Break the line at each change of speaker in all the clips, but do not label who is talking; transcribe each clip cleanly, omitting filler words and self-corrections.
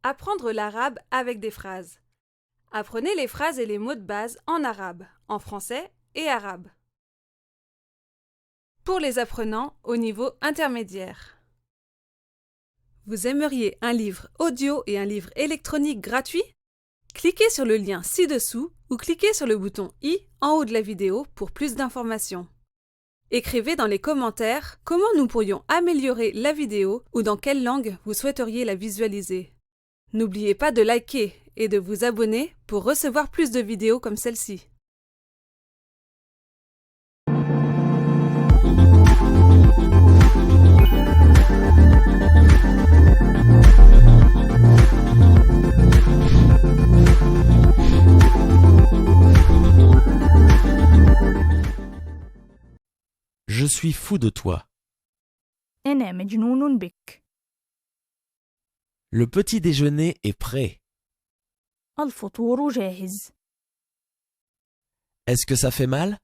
Apprendre l'arabe avec des phrases. Apprenez les phrases et les mots de base en arabe, en français et arabe. Pour les apprenants au niveau intermédiaire. Vous aimeriez un livre audio et un livre électronique gratuit? Cliquez sur le lien ci-dessous ou cliquez sur le bouton i en haut de la vidéo pour plus d'informations. Écrivez dans les commentaires comment nous pourrions améliorer la vidéo ou dans quelle langue vous souhaiteriez la visualiser. N'oubliez pas de liker et de vous abonner pour recevoir plus de vidéos comme celle-ci.
Je suis fou de toi.
أنا مجنون بك.
Le petit déjeuner est prêt.
الفطور جاهز.
Est-ce que ça fait mal?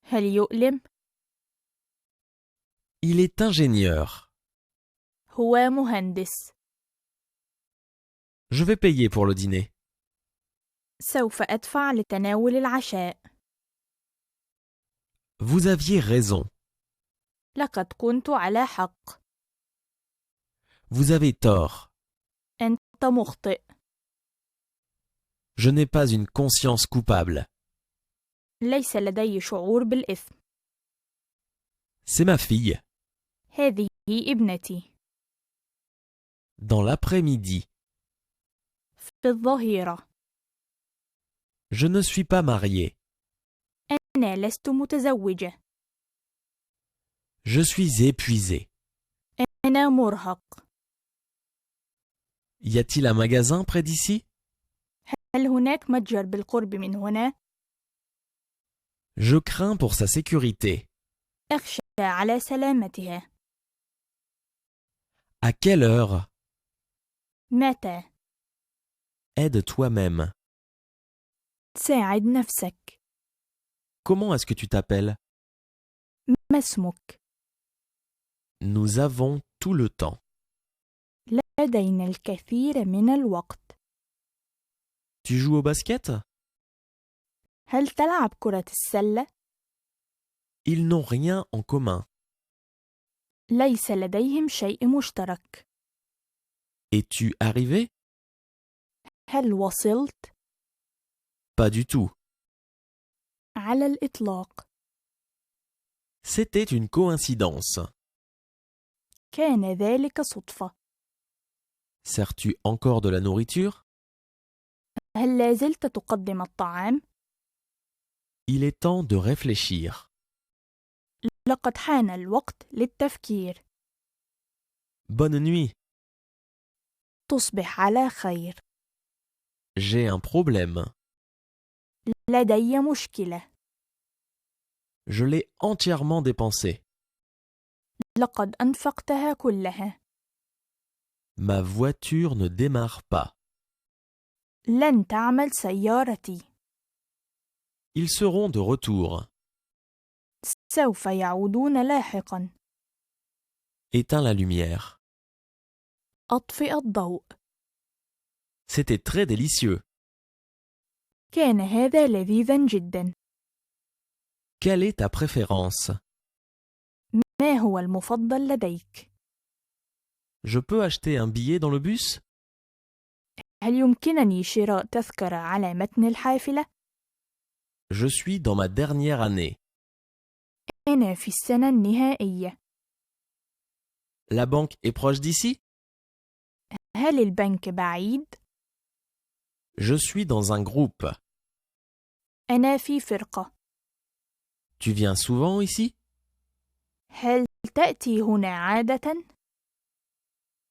هل يؤلم؟
Il est ingénieur.
هو مهندس.
Je vais payer pour le dîner.
سوف أدفع لتناول العشاء.
Vous aviez raison.
لقد كنت على حق.
Vous avez tort.
أنت مخطئ.
Je n'ai pas une conscience coupable.
ليس لدي شعور بالإثم.
C'est ma fille.
هذه ابنتي.
Dans l'après-midi.
في الظهيرة.
Je ne suis pas marié.
أنا لست متزوجة.
Je suis épuisé.
أنا مرهق.
Y a-t-il un magasin près d'ici?
هل هناك متجر بالقرب من هنا؟
Je crains pour sa sécurité.
أخشى على سلامتها.
À quelle heure?
متى؟
Aide toi-même.
ساعد نفسك.
Comment est-ce que tu t'appelles?
ما اسمك؟
Nous avons tout le temps.
لدينا الكثير من الوقت.
Tu joues au basket?
هل تلعب كرة السلة؟
Ils n'ont rien en commun.
ليس لديهم شيء مشترك.
Es-tu arrivé?
هل وصلت؟
Pas du tout.
على الإطلاق.
C'était une coïncidence.
كان ذلك صدفة.
Sers-tu encore de la nourriture?
هل لازلت تقدم الطعام؟
Il est temps de réfléchir.
لقد حان الوقت للتفكير.
Bonne nuit.
تصبح على خير.
J'ai un problème.
لدي مشكلة.
Je l'ai entièrement dépensé.
لقد أنفقتها كلها.
Ma voiture ne démarre pas.
لن تعمل سيارتي.
Ils seront de retour.
سوف يعودون لاحقا.
Éteins la lumière.
أطفئ الضوء.
C'était très délicieux.
كان هذا لذيذا جدا.
Quelle est ta préférence?
ما هو المفضل لديك؟
Je peux acheter un billet dans le bus?
هل يمكنني شراء تذكرة على متن الحافلة؟
Je suis dans ma dernière année.
أنا في السنة النهائية.
La banque est proche d'ici?
هل البنك بعيد؟
Je suis dans un groupe.
أنا في فرقة.
Tu viens souvent ici?
هل تأتي هنا عادة؟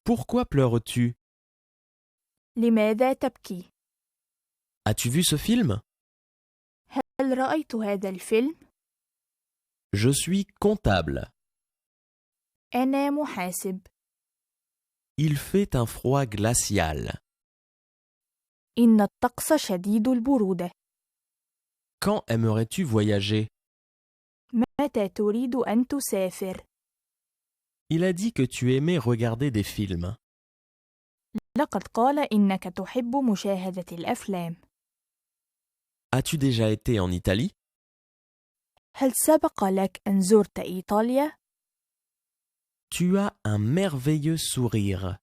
Pourquoi pleures-tu?
لماذا تبكي؟
As-tu vu ce film?
هل رأيت هذا الفيلم؟
Je suis comptable.
أنا محاسب.
Il fait un froid glacial.
إن الطقس شديد البرودة.
Quand aimerais-tu voyager?
متى تريد أن تسافر؟
Il a dit que tu aimais regarder des films.
لقد قال إنك تحب مشاهدة الأفلام.
As-tu déjà été en Italie?
هل سبق لك أن زرت إيطاليا؟
Tu as un merveilleux sourire.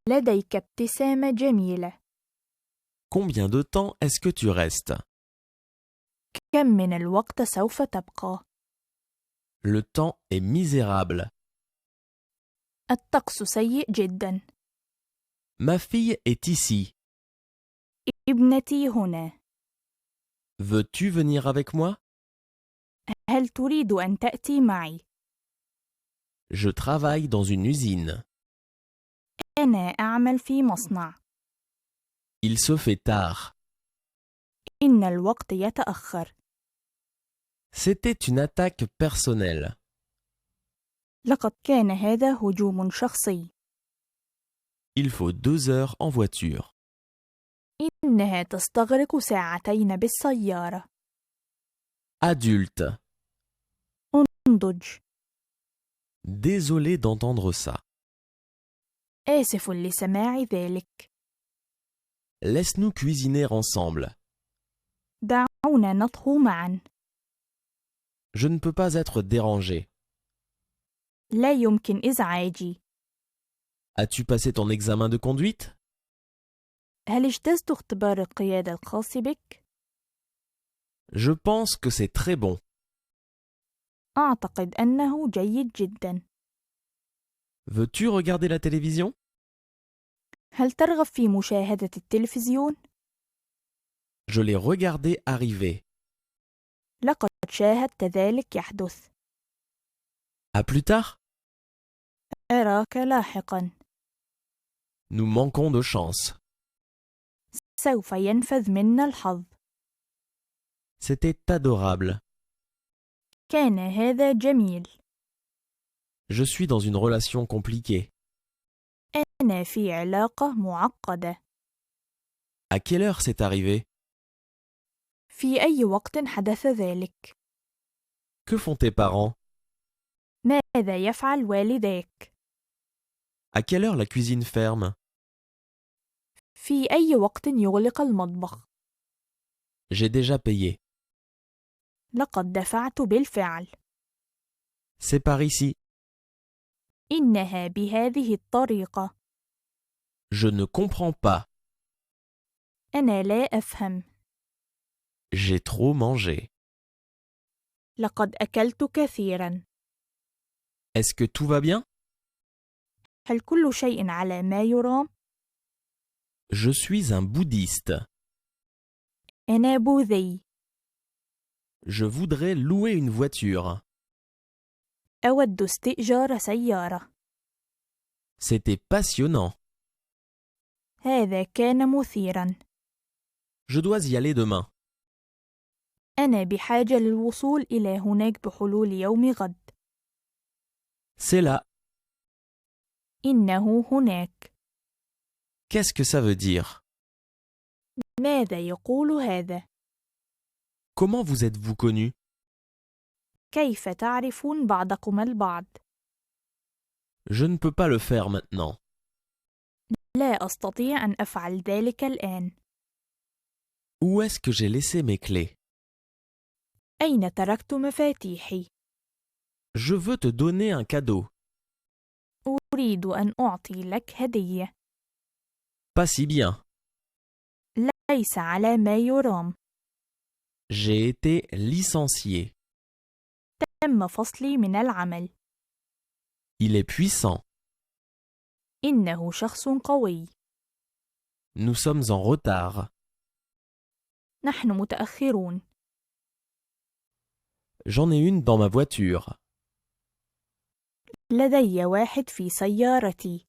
لديك ابتسامة جميلة.
Combien de temps est-ce que tu restes?
كم من الوقت سوف تبقى؟
Le temps est misérable.
الطقس سيء جدا.
Ma fille est ici.
ابنتي هنا.
Veux-tu venir avec moi?
هل تريد أن تأتي معي؟
Je travaille dans une usine.
أنا أعمل في مصنع.
Il se fait tard.
إن الوقت يتأخر.
C'était une attaque personnelle.
لقد كان هذا هجوم شخصي.
Il faut 2 heures en voiture.
إنها تستغرق ساعتين بالسيارة.
Adulte.
انضج.
Désolé d'entendre ça.
آسف لسماع ذلك.
Laisse-nous cuisiner ensemble.
دعونا نطهو معا.
Je ne peux pas être dérangé.
لا يمكن إزعاجي.
As-tu passé ton examen de conduite?
هل اجتزت اختبار القيادة الخاص بك؟
Je pense que c'est très bon.
أعتقد أنه جيد جدا.
Veux-tu regarder la télévision?
هل ترغب في مشاهدة التلفزيون؟
Je l'ai regardé arriver.
لقد شاهدت ذلك يحدث.
À plus tard?
أراك لاحقا.
Nous manquons de chance.
سوف ينفذ منا الحظ.
C'était adorable.
كان هذا جميل.
Je suis dans une relation compliquée.
أنا في علاقة معقدة.
À quelle heure c'est arrivé?
في أي وقت حدث ذلك؟
Que font tes parents?
ماذا يفعل والديك؟
À quelle heure la cuisine ferme?
في أي وقت يغلق المطبخ؟
J'ai déjà payé.
لقد دفعت بالفعل.
C'est par ici.
إنها بهذه الطريقة.
Je ne comprends pas.
أنا لا أفهم.
J'ai trop mangé.
لقد أكلت كثيرا.
Est-ce que tout va bien?
هل كل شيء على ما يرام؟
Je suis un bouddhiste.
أنا بوذي.
Je voudrais louer une voiture.
أود استئجار سيارة.
C'était passionnant.
هذا كان مثيرا.
Je dois y aller demain.
أنا بحاجة للوصول إلى هناك بحلول يوم غد.
C'est là.
إنه هناك.
Qu'est-ce que ça veut dire?
ماذا يقول هذا؟
Comment vous êtes-vous connus?
كيف تعرفون بعضكم البعض؟
Je ne peux pas le faire maintenant.
لا أستطيع أن أفعل ذلك الآن.
Où est-ce que j'ai laissé mes clés?
أين تركت مفاتيحي؟
Je veux te donner un cadeau.
أريد أن أعطي لك هدية.
Pas si bien.
ليس على ما يرام.
J'ai été licencié.
تم فصلي من العمل.
Il est puissant.
إنه شخص قوي.
Nous sommes en retard.
نحن متأخرون.
J'en ai une dans ma voiture.
لدي واحد في سيارتي.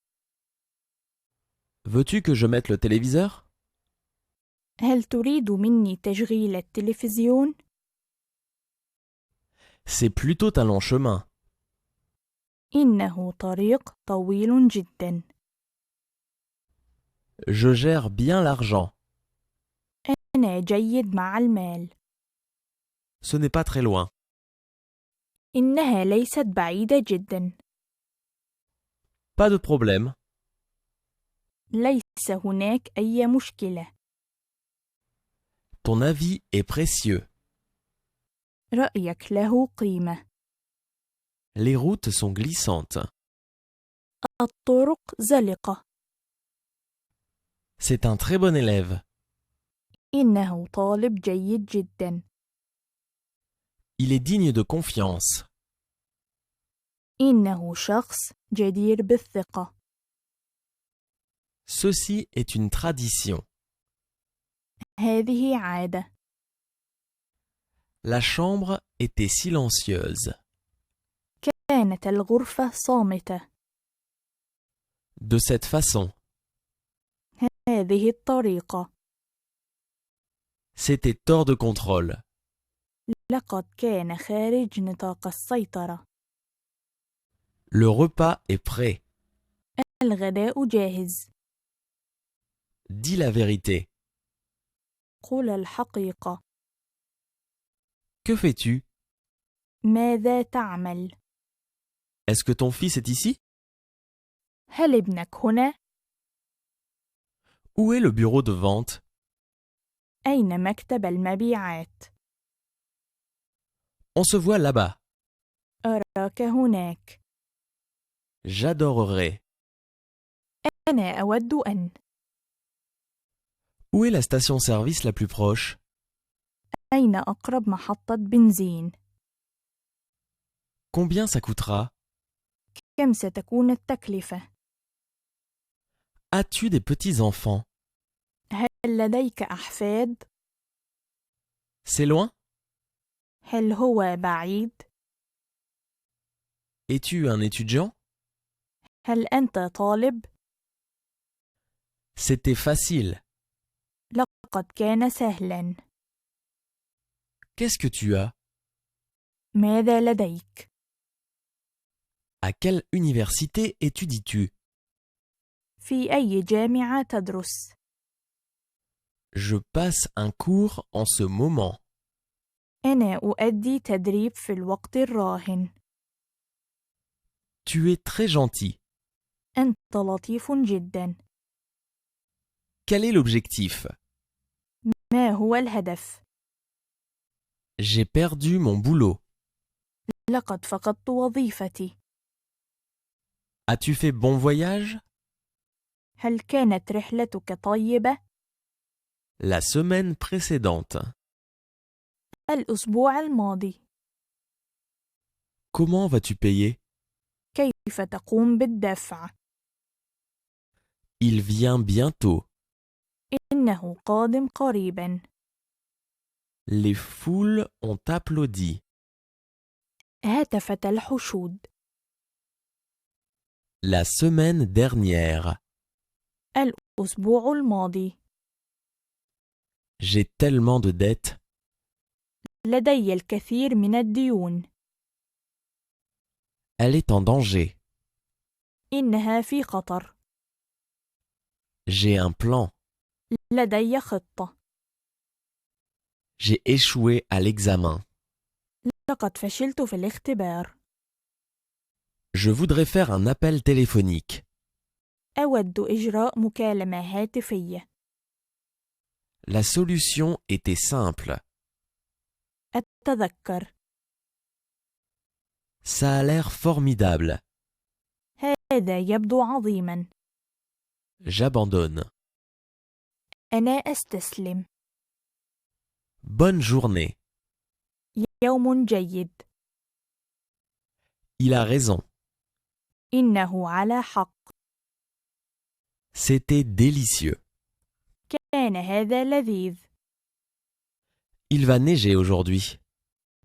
Veux-tu que je mette le téléviseur?
هل تريد مني تشغيل التلفزيون؟
C'est plutôt un long chemin.
إنه طريق طويل جدا.
Je gère bien l'argent.
أنا جيد مع المال.
Ce n'est pas très loin.
إنها ليست بعيدة جدا.
Pas de problème.
ليس هناك أي مشكلة.
Ton avis est précieux.
رأيك له قيمة.
Les routes sont glissantes.
الطرق زلقة.
C'est un très bon élève.
إنه طالب جيد جدا.
Il est digne de confiance.
إنه شخص جدير بالثقة.
Ceci est une tradition.
هذه عادة.
La chambre était silencieuse.
كانت الغرفة صامتة.
De cette façon,
هذه الطريقة.
c'était hors de contrôle.
لقد كان خارج نطاق السيطرة.
Le repas est prêt.
الغداء جاهز.
Dis la vérité.
قل الحقيقة.
Que fais-tu?
ماذا تعمل؟
Est-ce que ton fils est ici?
هل ابنك هنا؟
Où est le bureau de vente?
أين مكتب المبيعات؟
On se voit là-bas.
أراك هناك.
J'adorerais.
أنا أود أن.
Où est la station-service la plus proche?
أين أقرب محطة بنزين؟
Combien ça coûtera?
كم ستكون التكلفة؟
As-tu des petits-enfants?
هل لديك أحفاد؟
C'est loin?
هل هو بعيد؟
Es-tu un étudiant?
هل أنت طالب؟
C'était facile.
لقد كان سهلا.
Qu'est-ce que tu as?
ماذا لديك؟
À quelle université étudies-tu?
في أي جامعة تدرس؟
Je passe un cours en ce moment.
أنا أؤدي تدريب في الوقت الراهن.
Tu es très gentil.
أنت لطيف جدا.
Quel est l'objectif?
ما هو الهدف؟
J'ai perdu mon boulot.
لقد فقدت وظيفتي.
As-tu fait bon voyage?
هل كانت رحلتك طيبة؟
La semaine précédente.
الأسبوع الماضي.
Comment vas-tu payer?
كيف تقوم بالدفع؟
Il vient bientôt.
إنه قادم قريبا.
Les foules ont applaudi.
هتفت الحشود.
La semaine dernière.
الأسبوع الماضي.
J'ai tellement de dettes.
لدي الكثير من الديون.
Elle est en danger.
إنها في خطر.
J'ai un plan.
لدي خطة.
J'ai échoué à l'examen.
لقد فشلت في الاختبار.
Je voudrais faire un appel téléphonique.
أود إجراء مكالمة هاتفية.
La solution était simple.
أتذكر.
Ça a l'air formidable.
هذا يبدو عظيما.
J'abandonne.
أنا أستسلم.
Bonne journée.
يوم جيد.
Il a raison.
إنه على حق.
C'était délicieux.
كان هذا لذيذ.
Il va neiger aujourd'hui.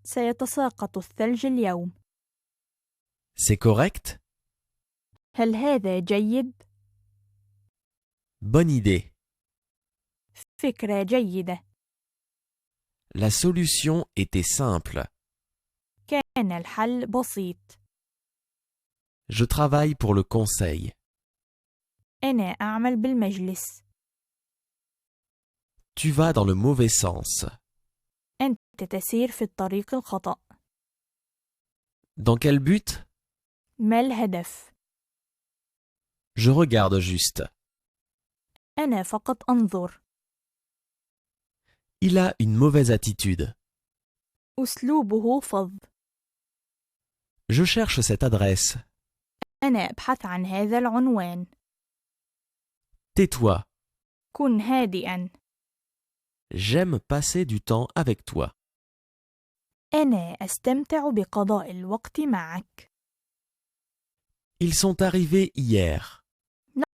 سيتساقط الثلج اليوم.
C'est correct?
هل هذا جيد؟
Bonne idée.
فكرة جيدة.
La solution était simple.
كان الحل بسيط.
Je travaille pour le conseil.
أنا أعمل بالمجلس.
Tu vas dans le mauvais sens.
أنت تسير في الطريق الخطأ.
Dans quel but?
ما الهدف؟
Je regarde juste.
أنا فقط أنظر.
Il a une mauvaise attitude.
أسلوبه فظ.
Je cherche cette adresse.
أنا أبحث عن هذا العنوان.
Tais-toi.
كن هادئا.
J'aime passer du temps avec toi.
أنا أستمتع بقضاء الوقت معك.
Ils sont arrivés hier.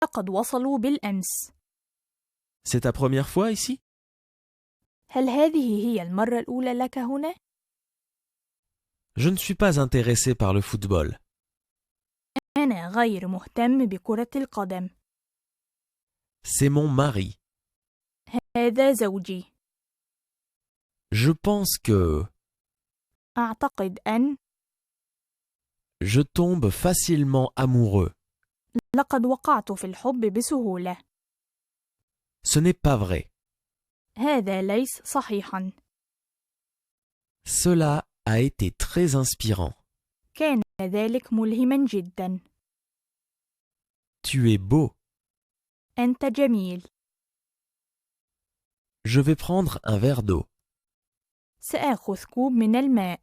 لقد وصلوا بالأمس.
C'est ta première fois ici?
هل هذه هي المرة الأولى لك هنا؟
Je ne suis pas intéressé par le football.
أنا غير مهتم بكرة القدم.
C'est mon mari.
هذا زوجي.
Je pense que
أعتقد أن
je tombe facilement amoureux.
لقد وقعت في الحب بسهولة.
Ce n'est pas vrai.
هذا ليس صحيحا.
Cela a été très inspirant.
كان ذلك ملهما جدا.
Tu es beau.
أنت جميل.
Je vais prendre un verre d'eau.
سآخذ كوب من الماء.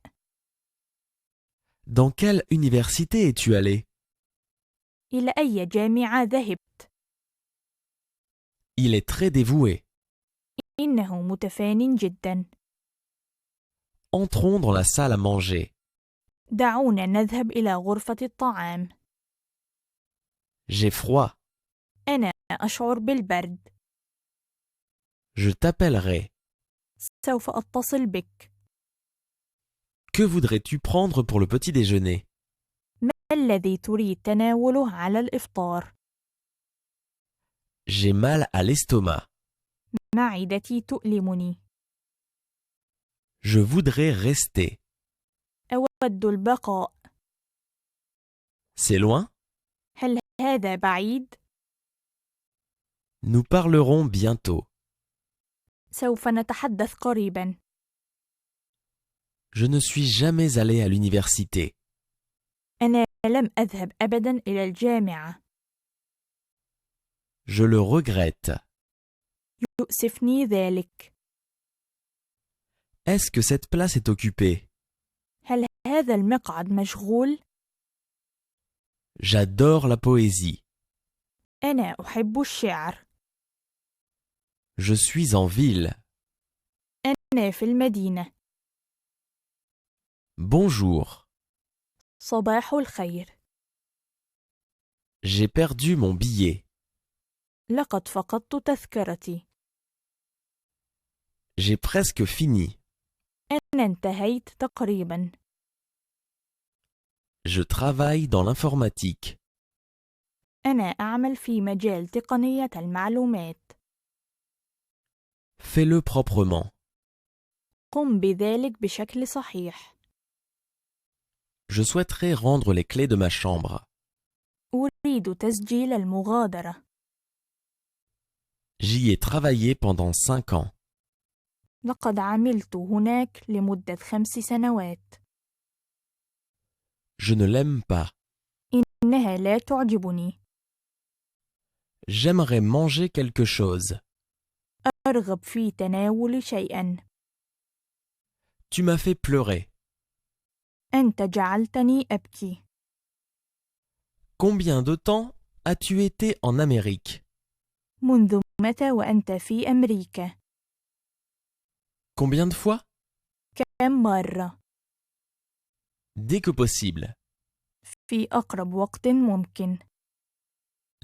Dans quelle université es-tu allé?
إلى أي جامعة ذهبت؟
Il est très dévoué.
إنه متفان جدا.
Entrons dans la salle à manger.
دعونا نذهب إلى غرفة الطعام.
J'ai froid.
أنا أشعر بالبرد.
Je t'appellerai.
سوف أتصل بك.
Que voudrais-tu prendre pour le petit déjeuner?
ما الذي تريد تناوله على الإفطار؟
J'ai mal à l'estomac.
معدتي تؤلمني.
Je voudrais rester.
أود البقاء.
C'est loin?
هل هذا بعيد؟
Nous parlerons bientôt.
سوف نتحدث قريبا.
Je ne suis jamais allé à l'université.
أنا لم أذهب أبدا إلى الجامعة.
Je le regrette.
يؤسفني ذلك.
Est-ce que cette place est occupée?
هل هذا المقعد مشغول؟
J'adore la poésie.
أنا أحب الشعر.
Je suis en ville.
أنا في المدينة.
Bonjour.
صباح الخير.
J'ai perdu mon billet.
لقد فقدت تذكرتي.
J'ai presque fini.
أنا انتهيت تقريبا.
Je travaille dans l'informatique.
أنا أعمل في مجال تقنية المعلومات.
Fais-le proprement.
قم بذلك بشكل صحيح.
Je souhaiterais rendre les clés de ma chambre.
أريد تسجيل المغادرة.
J'y ai travaillé pendant 5 ans.
لقد عملت هناك لمدة 5 سنوات.
Je ne l'aime pas.
إنها لا تعجبني.
J'aimerais manger quelque chose.
أرغب في تناول شيئا.
Tu m'as fait pleurer.
أنت جعلتني أبكي.
Combien de temps as-tu été en Amérique?
منذ متى وأنت في أمريكا؟
Combien de fois?
كم مرة؟
Dès que possible.
في أقرب وقت ممكن.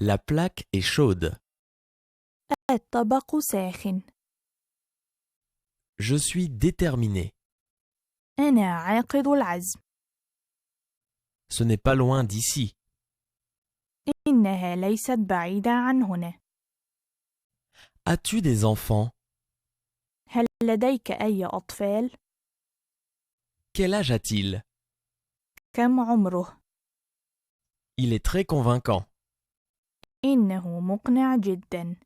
La plaque est chaude.
الطبق ساخن.
Je suis déterminé.
أنا عاقد العزم.
Ce n'est pas loin d'ici.
إنها ليست بعيدة عن هنا.
As-tu des enfants?
هل لديك أي أطفال؟
Quel âge a-t-il?
كم عمره؟
Il est très convaincant.
إنه مقنع جدا.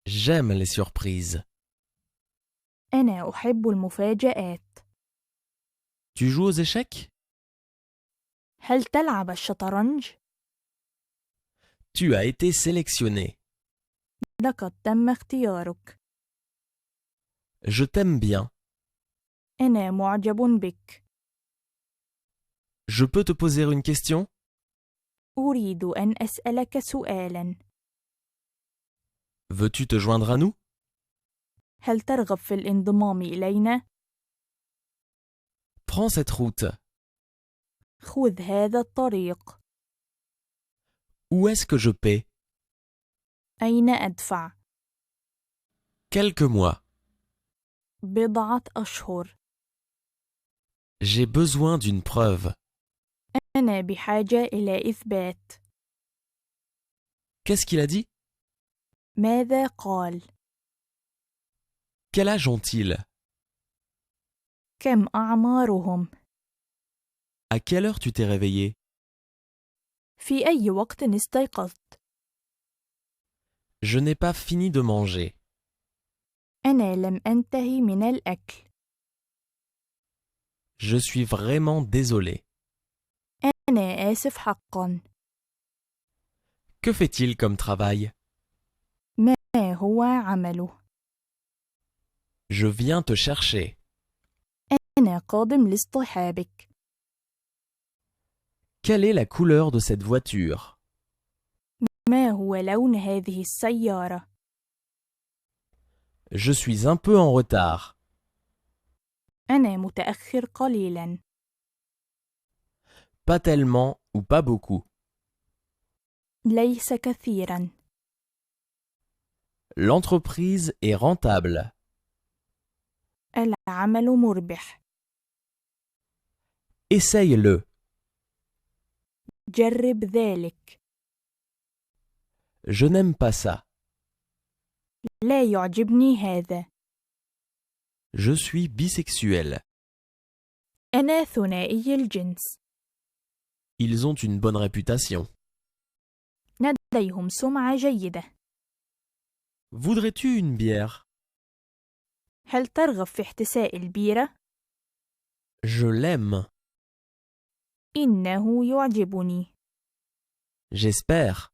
J'aime les surprises.
أنا أحب المفاجآت.
Tu joues aux échecs?
هل تلعب الشطرنج؟
Tu as été sélectionné.
لقد تم اختيارك.
Je t'aime bien.
أنا معجب بك.
Je peux te poser une question?
أريد أن أسألك سؤالا.
Veux-tu te joindre à nous?
هل ترغب في الانضمام إلينا؟
Prends cette route.
خذ هذا الطريق.
Où est-ce que je paie?
أين أدفع؟
Quelques mois.
بضعة أشهر.
J'ai besoin d'une preuve.
أنا بحاجة إلى إثبات.
Qu'est-ce qu'il a dit?
ماذا قال؟
Quel âge ont-ils?
كم أعمارهم؟
À quelle heure tu t'es réveillé?
في أي وقت استيقظت؟
Je n'ai pas fini de manger.
أنا لم أنتهي من الأكل.
Je suis vraiment désolé.
أنا آسف حقا.
Que fait-il comme travail?
ما هو عمله؟
Je viens te chercher.
أنا قادم لاصطحابك.
Quelle est la couleur de cette voiture?
ما هو لون هذه السيارة؟
Je suis un peu en retard.
أنا متأخر قليلا.
Pas tellement ou pas beaucoup.
ليس كثيرا.
L'entreprise est rentable.
العمل مربح.
Essaye-le.
جرب ذلك.
Je n'aime pas ça.
لا يعجبني هذا.
Je suis bisexuel.
أنا ثنائي الجنس.
Ils ont une bonne réputation.
لديهم سمعة جيدة.
Voudrais-tu une bière?
هل ترغب في احتساء البيرة؟
Je l'aime.
إنه يعجبني.
J'espère.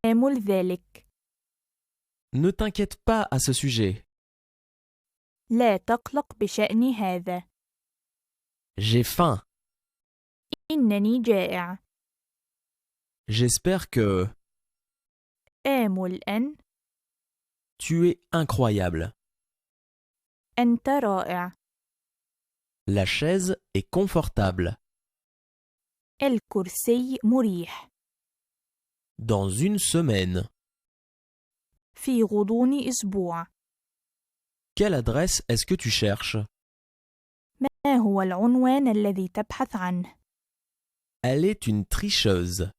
آمل ذلك.
Ne t'inquiète pas à ce sujet.
لا تقلق بشأن هذا.
J'ai faim.
إنني جائع.
J'espère que
آمل أن
tu es incroyable.
أنت رائع.
La chaise est confortable.
الكرسي مريح.
Dans une semaine.
في غضون أسبوع.
Quelle adresse est-ce que tu cherches?
ما هو العنوان الذي تبحث عنه؟
Elle est une tricheuse.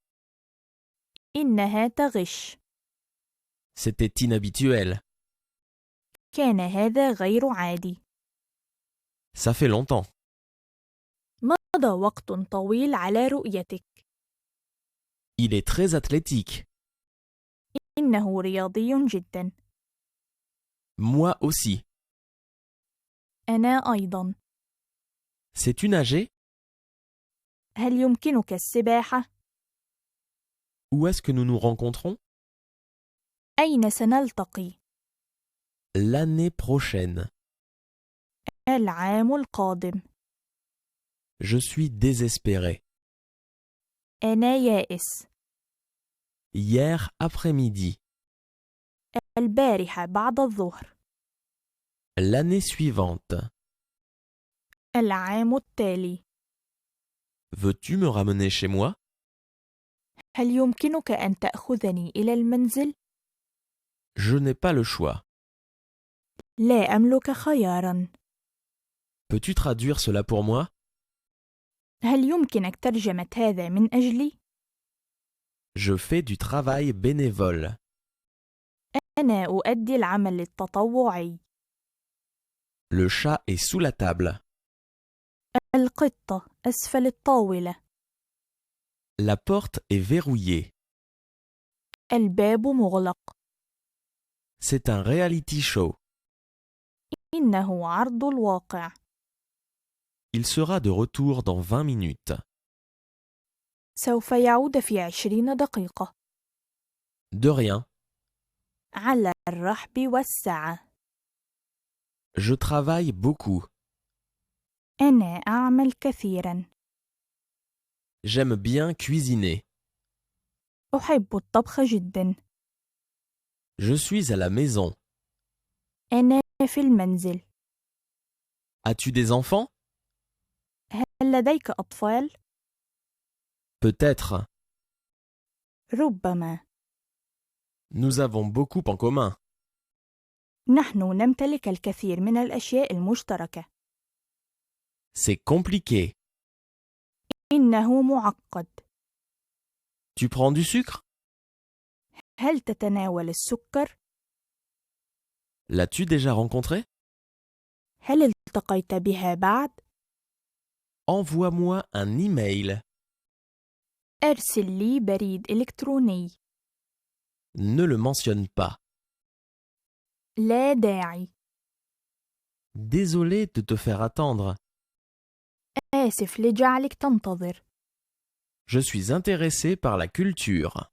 إنها تغش.
C'était inhabituel.
كان هذا غير عادي.
Ça fait longtemps.
مضى وقت طويل على رؤيتك.
Il est très athlétique.
إنه رياضي جدا.
Moi aussi.
أنا أيضا.
Sais-tu nager?
هل يمكنك السباحة؟
Où est-ce que nous nous rencontrons?
أين سنلتقي؟
L'année prochaine.
العام القادم.
Je suis désespéré.
أنا يائس.
Hier après-midi.
البارحة بعد الظهر.
L'année suivante.
العام التالي.
Veux-tu me ramener chez moi?
هل يمكنك أن تأخذني إلى المنزل؟
Je n'ai pas le choix.
لا أملك خياراً.
Peux-tu traduire cela pour moi?
هل يمكنك ترجمة هذا من أجلي؟
Je fais du travail bénévole.
أنا أؤدي العمل التطوعي.
Le chat est sous la table.
القطة أسفل الطاولة.
La porte est verrouillée.
الباب مغلق.
C'est un reality show.
إنه عرض الواقع.
Il sera de retour dans 20 minutes.
سوف يعود في 20 دقيقة.
De rien.
على الرحب والسعة.
Je travaille beaucoup.
أنا أعمل كثيرا.
J'aime bien cuisiner.
أحب الطبخ جدا.
Je suis à la maison.
أنا في المنزل.
As-tu des enfants?
هل لديك أطفال؟
Peut-être.
ربما.
Nous avons beaucoup en commun.
نحن نمتلك الكثير من الأشياء المشتركة.
C'est compliqué.
إنه معقد.
Tu prends du sucre?
هل تتناول السكر؟
L'as-tu déjà rencontré?
هل التقيت بها بعد؟
Envoie-moi un email.
أرسل لي بريد إلكتروني.
Ne le mentionne pas.
لا داعي.
Désolé de te faire attendre.
آسف لجعلك تنتظر.
Je suis intéressé par la culture.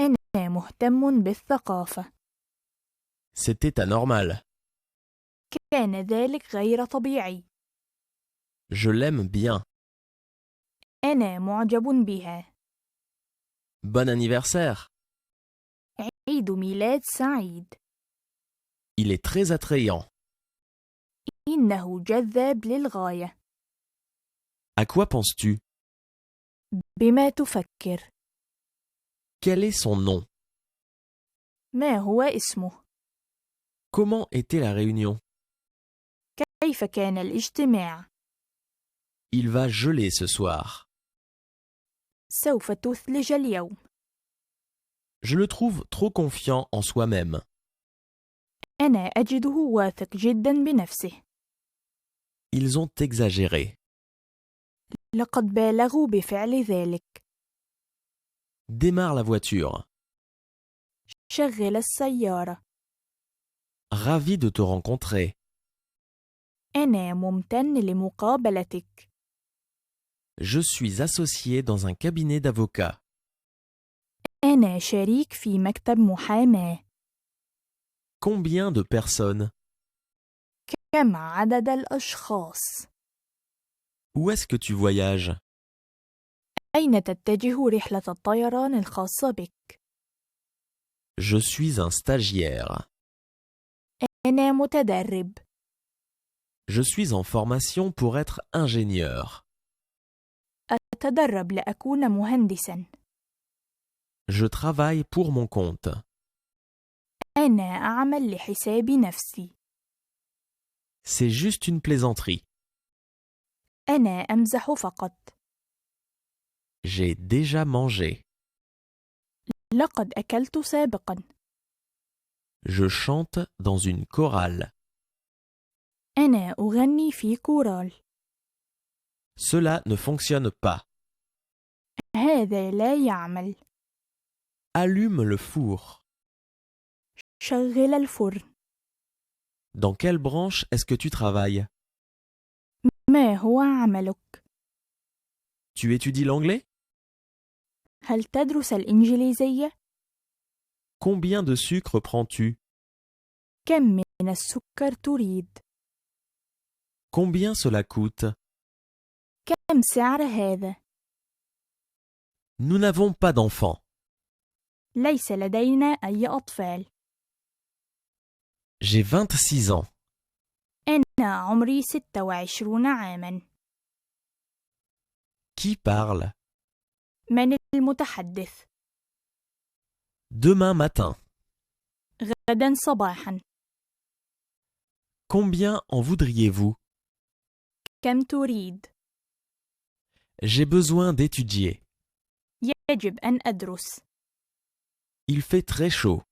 أنا مهتم بالثقافة.
C'était anormal.
كان ذلك غير طبيعي.
Je l'aime bien.
أنا معجب بها.
Bon anniversaire.
عيد ميلاد سعيد.
Il est très attrayant.
إنه جذاب للغاية.
À quoi penses-tu?
بما تفكر؟
Quel est son nom?
ما هو اسمه؟
Comment était la réunion?
كيف كان الاجتماع؟
Il va geler ce soir.
سوف تثلج اليوم.
Je le trouve trop confiant en soi-même.
أنا أجده واثق جدا بنفسه.
Ils ont exagéré.
لقد بالغوا بفعل ذلك.
Démarre la voiture.
شغل السيارة.
Ravi de te rencontrer.
أنا ممتن لمقابلتك.
Je suis associé dans un cabinet d'avocats.
أنا شريك في مكتب محاماة.
Combien de personnes?
كم عدد الأشخاص؟
Où est-ce que tu voyages?
أين تتجه رحلة الطيران الخاصة بك؟
Je suis un stagiaire.
أنا متدرب.
Je suis en formation pour être ingénieur.
أتدرب لأكون مهندساً.
Je travaille pour mon compte.
أنا أعمل لحساب نفسي.
C'est juste une plaisanterie.
أنا أمزح فقط.
J'ai déjà mangé.
لقد أكلت سابقاً.
Je chante dans une chorale.
أنا أغني في كورال.
Cela ne fonctionne pas.
هذا لا يعمل.
Allume le four.
شغل الفرن.
Dans quelle branche est-ce que tu travailles?
ما هو عملك؟
Tu étudies l'anglais?
هل تدرس الإنجليزية؟
Combien de sucre prends-tu?
كم من السكر تريد؟
Combien cela coûte?
كم سعر هذا؟
Nous n'avons pas d'enfants.
ليس لدينا أي أطفال.
J'ai 26 ans.
أنا عمري 26 عاماً.
Qui parle?
من المتحدث؟
Demain matin.
غداً صباحاً.
Combien en voudriez-vous?
كم تريد؟
J'ai besoin d'étudier.
يجب أن أدرس.
Il fait très chaud.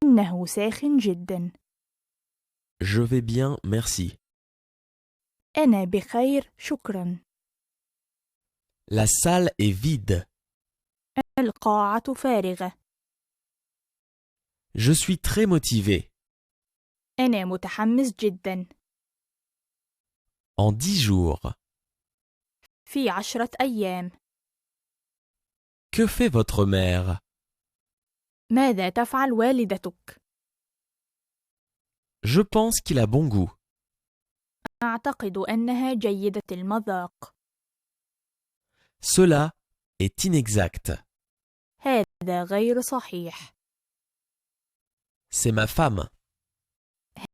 إنه ساخن جداً.
Je vais bien, merci.
أنا بخير شكراً.
La salle est vide.
القاعة فارغة.
Je suis très motivé.
أنا متحمس جداً.
En 10 jours.
في 10 أيام.
Que fait votre mère?
ماذا تفعل والدتك؟
Je pense qu'il a bon goût.
أعتقد أنها جيدة المذاق.
Cela est inexact.
هذا غير صحيح.
C'est ma femme.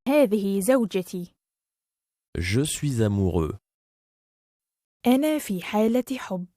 هذه زوجتي.
Je suis amoureux.
أنا في حالة حب.